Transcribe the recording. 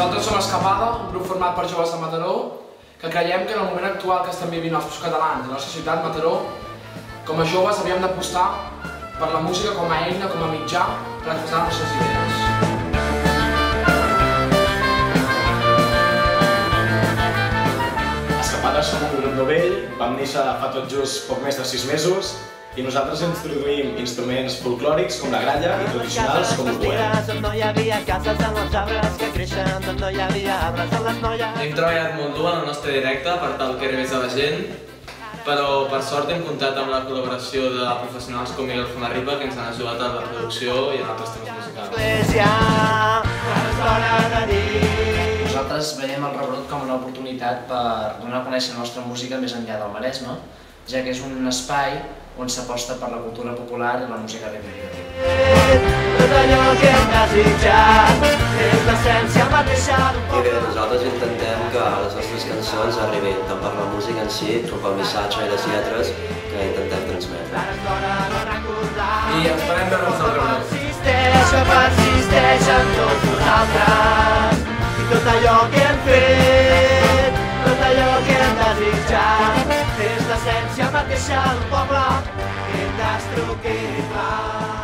Nosaltres som Escapada, un grup format per joves de Mataró, que creiem que en el moment actual que estem vivint els catalans i la nostra ciutat, Mataró, com a joves havíem d'apostar per la música com a eina, com a mitjà, per expressar les nostres idees. Escapada som un grup novell, vam néixer fa tot just poc més de 6 mesos i nosaltres introduïm instruments folclòrics com la gralla i tradicionals com el buet. Hem treballat molt dur en el nostre directe per tal que arribés a la gent, però per sort hem comptat amb la col·laboració de professionals com Miguel Fumarripa, que ens han ajudat a la producció i en altres temes musicals. Nosaltres veiem el Rebrot com una oportunitat per donar a conèixer la nostra música més enllà del Maresme, ja que és un espai on s'aposta per la cultura popular i la música reivindicativa. I bé, nosaltres intentem que les nostres cançons arribin tant per la música en si com pel missatge i les lletres que intentem transmetre. I esperem veure'ns al Rebrot. Persisteix en tots nosaltres i tot allò que hem fet, tot allò que hem desitjat és l'essència mateixa d'un poble indestructible.